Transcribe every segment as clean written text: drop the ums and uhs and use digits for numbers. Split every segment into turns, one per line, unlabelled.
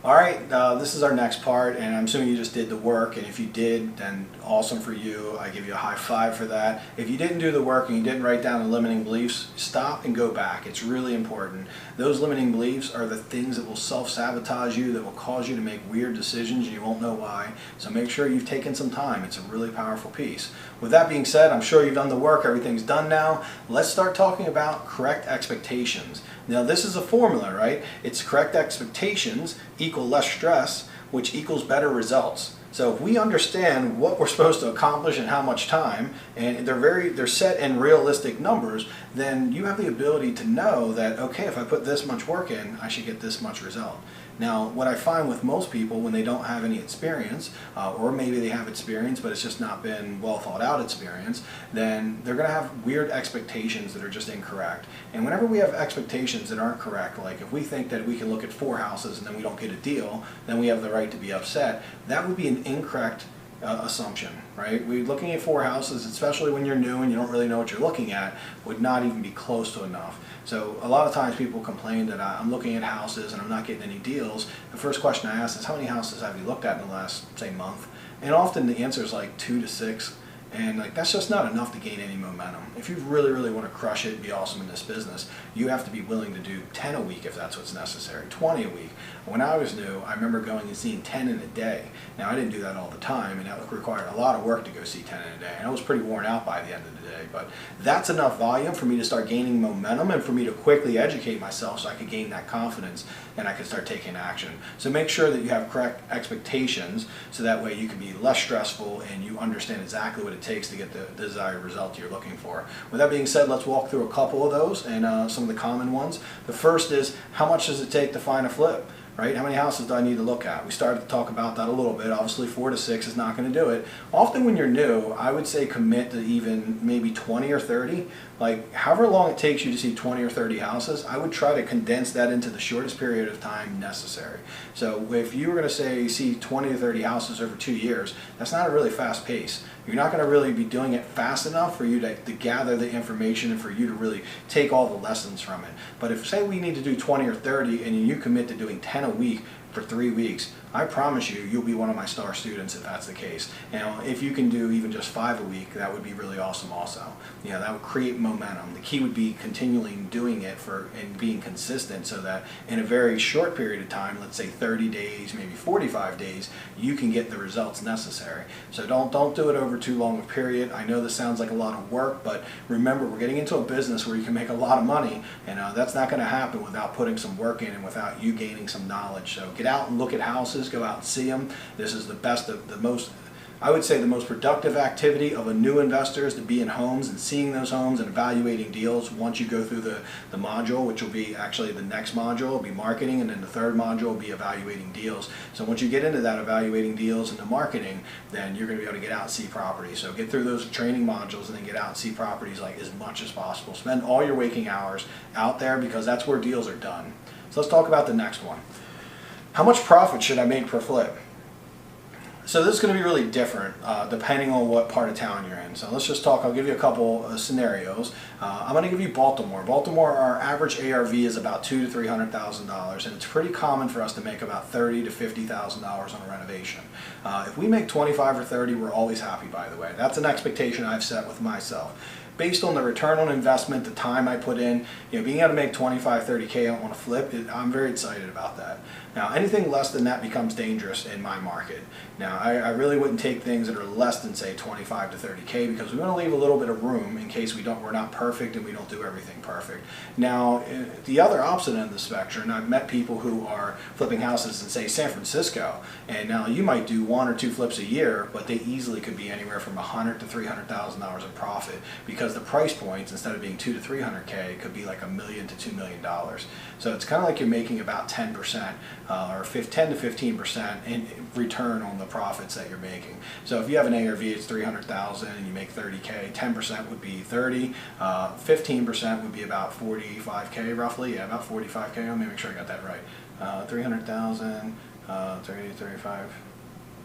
All right, this is our next part, and I'm assuming you just did the work, and if you did, then awesome for you. I give you a high five for that. If you didn't do the work and you didn't write down the limiting beliefs, stop and go back. It's really important. Those limiting beliefs are the things that will self-sabotage you, that will cause you to make weird decisions and you won't know why. So make sure you've taken some time. It's a really powerful piece. With that being said, I'm sure you've done the work. Everything's done now. Let's start talking about correct expectations. Now this is a formula, right? It's correct expectations equal less stress, which equals better results. So if we understand what we're supposed to accomplish in how much time, and they're set in realistic numbers, then you have the ability to know that, okay, if I put this much work in, I should get this much result. Now, what I find with most people when they don't have any experience, or maybe they have experience, but it's just not been well thought out experience, then they're going to have weird expectations that are just incorrect. And whenever we have expectations that aren't correct, like if we think that we can look at 4 houses and then we don't get a deal, then we have the right to be upset, that would be an incorrect assumption, right? We're looking at 4 houses, especially when you're new and you don't really know what you're looking at, would not even be close to enough. So a lot of times people complain that I'm looking at houses and I'm not getting any deals. The first question I ask is, how many houses have you looked at in the last, say, month? And often the answer is like 2 to 6. And like that's just not enough to gain any momentum. If you really, really want to crush it and be awesome in this business, you have to be willing to do 10 a week if that's what's necessary, 20 a week. When I was new, I remember going and seeing 10 in a day. Now I didn't do that all the time, and that required a lot of work to go see 10 in a day. And I was pretty worn out by the end of the day, but that's enough volume for me to start gaining momentum and for me to quickly educate myself so I could gain that confidence and I could start taking action. So make sure that you have correct expectations so that way you can be less stressful and you understand exactly what it takes to get the desired result you're looking for. With that being said, let's walk through a couple of those and some of the common ones. The first is, how much does it take to find a flip? Right? How many houses do I need to look at? We started to talk about that a little bit. Obviously 4 to 6 is not going to do it. Often when you're new, I would say commit to even maybe 20 or 30. Like however long it takes you to see 20 or 30 houses, I would try to condense that into the shortest period of time necessary. So if you were going to say see 20 to 30 houses over 2 years, that's not a really fast pace. You're not going to really be doing it fast enough for you to gather the information and for you to really take all the lessons from it. But if say we need to do 20 or 30 and you commit to doing 10 a week for 3 weeks, I promise you, you'll be one of my star students if that's the case. Now, if you can do even just 5 a week, that would be really awesome also. You know, that would create momentum. The key would be continually doing it and being consistent so that in a very short period of time, let's say 30 days, maybe 45 days, you can get the results necessary. So don't do it over too long a period. I know this sounds like a lot of work, but remember, we're getting into a business where you can make a lot of money, and that's not going to happen without putting some work in and without you gaining some knowledge. So get out and look at houses. Go out and see them. This is the best of the most, I would say the most productive activity of a new investor is to be in homes and seeing those homes and evaluating deals. Once you go through the module, which will be actually the next module, will be marketing, and then the third module will be evaluating deals. So once you get into that evaluating deals and the marketing, then you're going to be able to get out and see properties. So get through those training modules and then get out and see properties like as much as possible. Spend all your waking hours out there because that's where deals are done. So let's talk about the next one. How much profit should I make per flip? So this is going to be really different depending on what part of town you're in. So let's just talk, I'll give you a couple scenarios. I'm going to give you Baltimore. Baltimore, our average ARV is about $200,000 to $300,000, and it's pretty common for us to make about $30,000 to $50,000 on a renovation. If we make 25 or 30, we're always happy, by the way. That's an expectation I've set with myself. Based on the return on investment, the time I put in, you know, being able to make 25, 30K on a flip, I'm very excited about that. Now, anything less than that becomes dangerous in my market. Now, I really wouldn't take things that are less than, say, 25 to 30K because we want to leave a little bit of room in case we're not perfect and we don't do everything perfect. Now, the other opposite end of the spectrum, I've met people who are flipping houses in, say, San Francisco, and now you might do 1 or 2 flips a year, but they easily could be anywhere from $100,000 to $300,000 in profit because the price points, instead of being 2 to 300K, could be like $1 million to $2 million. So it's kind of like you're making about 10% or 10 to 15% in return on the profits that you're making. So if you have an ARV, it's 300,000 and you make 30K, 10% would be 30, 15% would be about 45K roughly. Yeah, about 45K. Let me make sure I got that right. 300,000, 30, 35.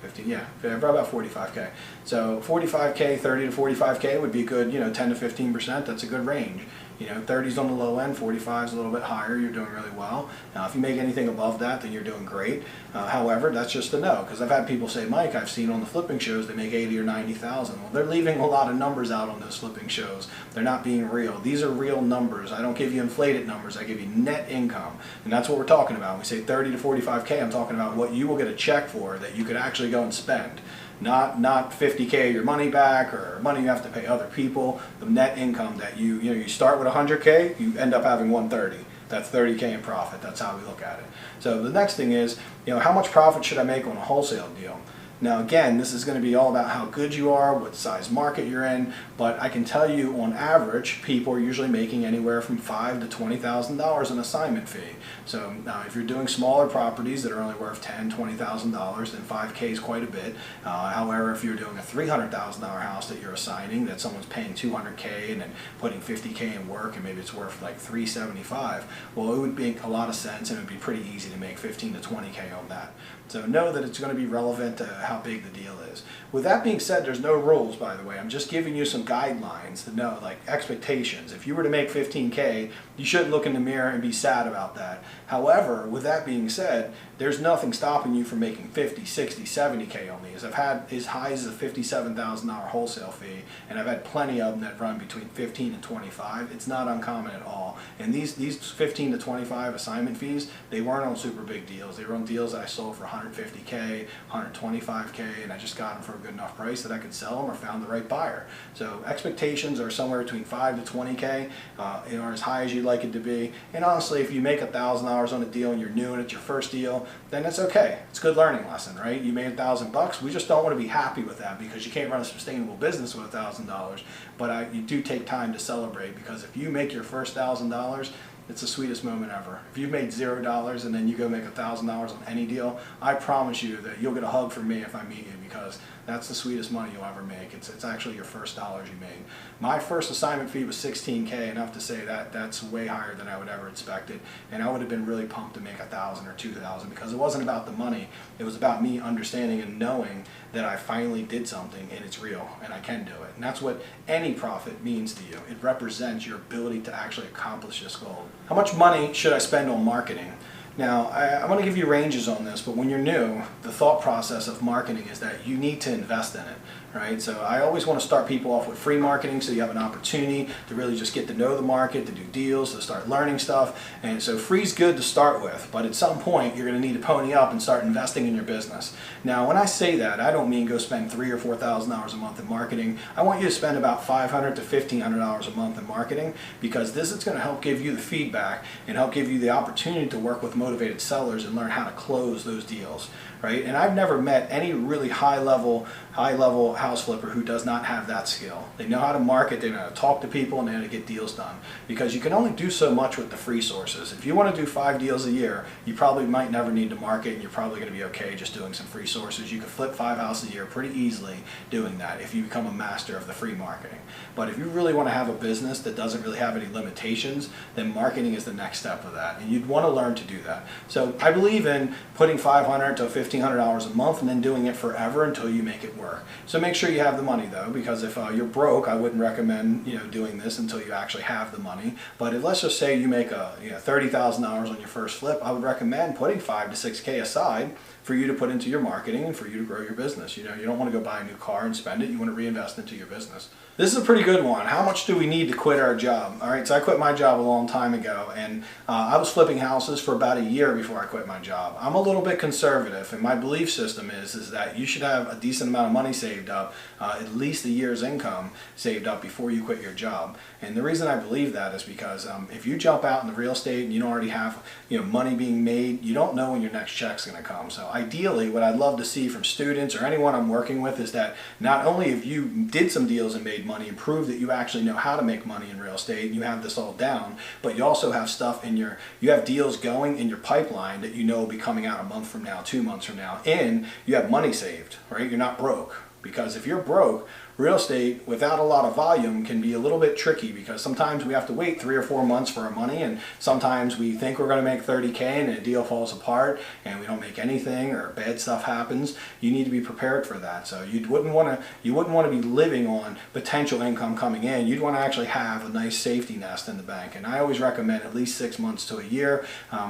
50, yeah, about 45K. So 45K, 30 to 45K would be good, 10 to 15%. That's a good range. You know, 30's on the low end, 45's a little bit higher, you're doing really well. Now, if you make anything above that, then you're doing great. However, that's just a no, because I've had people say, Mike, I've seen on the flipping shows they make 80 or 90,000. Well, they're leaving a lot of numbers out on those flipping shows. They're not being real. These are real numbers. I don't give you inflated numbers. I give you net income, and that's what we're talking about. When we say 30 to 45K, I'm talking about what you will get a check for that you could actually go and spend. Not 50K your money back or money you have to pay other people. The net income that you start with 100K, you end up having 130. That's 30K in profit. That's how we look at it. So the next thing is, how much profit should I make on a wholesale deal? Now again, this is going to be all about how good you are, what size market you're in, but I can tell you on average, people are usually making anywhere from $5,000 to $20,000 in assignment fee. So if you're doing smaller properties that are only worth $10,000, $20,000, then 5K is quite a bit. However, if you're doing a $300,000 house that you're assigning, that someone's paying $200K and then putting $50K in work and maybe it's worth like $375, well, it would make a lot of sense and it would be pretty easy to make 15 to 20K on that. So know that it's going to be relevant to how big the deal is. With that being said, there's no rules, by the way. I'm just giving you some guidelines to know, like expectations. If you were to make 15K, you shouldn't look in the mirror and be sad about that. However, with that being said, there's nothing stopping you from making 50, 60, 70K on these. I've had as high as a $57,000 wholesale fee, and I've had plenty of them that run between 15 and 25. It's not uncommon at all. And these 15 to 25 assignment fees, they weren't on super big deals. They were on deals that I sold for 150K, 125K, and I just got them for a good enough price that I could sell them or found the right buyer. So expectations are somewhere between 5 to 20K, or as high as you'd like it to be. And honestly, if you make $1,000 on a deal and you're new and it's your first deal, then it's okay. It's a good learning lesson, right? You made $1,000. We just don't want to be happy with that because you can't run a sustainable business with $1,000. But you do take time to celebrate, because if you make your first $1,000, it's the sweetest moment ever. If you've made $0 and then you go make $1,000 on any deal, I promise you that you'll get a hug from me if I meet you, because that's the sweetest money you'll ever make. It's actually your first dollars you made. My first assignment fee was $16K, enough to say that that's way higher than I would ever expected. And I would have been really pumped to make $1,000 or $2,000, because it wasn't about the money. It was about me understanding and knowing that I finally did something and it's real and I can do it. And that's what any profit means to you. It represents your ability to actually accomplish this goal. How much money should I spend on marketing? Now, I'm going to give you ranges on this, but when you're new, the thought process of marketing is that you need to invest in it, right? So I always want to start people off with free marketing, so you have an opportunity to really just get to know the market, to do deals, to start learning stuff. And so free's good to start with, but at some point you're going to need to pony up and start investing in your business. Now, when I say that, I don't mean go spend $3,000 or $4,000 a month in marketing. I want you to spend about $500 to $1,500 a month in marketing, because this is going to help give you the feedback and help give you the opportunity to work with motivated sellers and learn how to close those deals, right? And I've never met any really high level house flipper who does not have that skill. They know how to market, they know how to talk to people, and they know how to get deals done, because you can only do so much with the free sources. If you want to do 5 deals a year, you probably might never need to market, and you're probably going to be okay just doing some free sources. You can flip 5 houses a year pretty easily doing that if you become a master of the free marketing. But if you really want to have a business that doesn't really have any limitations, then marketing is the next step of that, and you'd want to learn to do that. So I believe in putting $500 to $1,500 a month and then doing it forever until you make it work. So make sure you have the money, though, because if you're broke, I wouldn't recommend doing this until you actually have the money. But if, let's just say you make $30,000 on your first flip, I would recommend putting 5 to 6K aside for you to put into your marketing and for you to grow your business. You don't want to go buy a new car and spend it. You want to reinvest into your business. This is a pretty good one. How much do we need to quit our job? All right, so I quit my job a long time ago, and I was flipping houses for about a year before I quit my job. I'm a little bit conservative, and my belief system is that you should have a decent amount of money saved up, at least a year's income saved up before you quit your job. And the reason I believe that is because if you jump out in the real estate and you don't already have money being made, you don't know when your next check's going to come. So ideally, what I'd love to see from students or anyone I'm working with is that not only if you did some deals and made money and proved that you actually know how to make money in real estate and you have this all down, but you also have stuff in you have deals going in your pipeline that will be coming out a month from now, 2 months from now, and you have money saved, right? You're not broke. Because if you're broke, real estate without a lot of volume can be a little bit tricky, because sometimes we have to wait 3 or 4 months for our money, and sometimes we think we're going to make 30K and a deal falls apart and we don't make anything, or bad stuff happens. You need to be prepared for that. So you wouldn't want to be living on potential income coming in. You'd want to actually have a nice safety nest in the bank, and I always recommend at least 6 months to a year.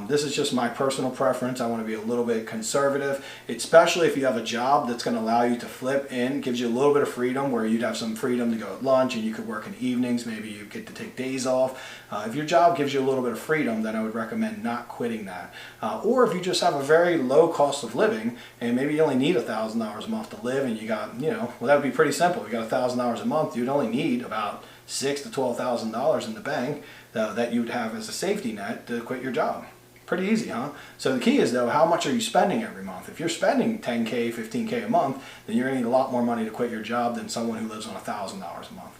This is just my personal preference. I want to be a little bit conservative, especially if you have a job that's going to allow you to flip in, gives you a little bit of freedom, where you'd have some freedom to go at lunch and you could work in evenings, maybe you get to take days off. If your job gives you a little bit of freedom, then I would recommend not quitting that. Or if you just have a very low cost of living and maybe you only need $1,000 a month to live, and you got, well, that would be pretty simple. You got $1,000 a month, you'd only need about $6,000 to $12,000 in the bank that you would have as a safety net to quit your job. Pretty easy, huh? So the key is, though, how much are you spending every month? If you're spending $10K, $15K a month, then you're going to need a lot more money to quit your job than someone who lives on $1,000 a month.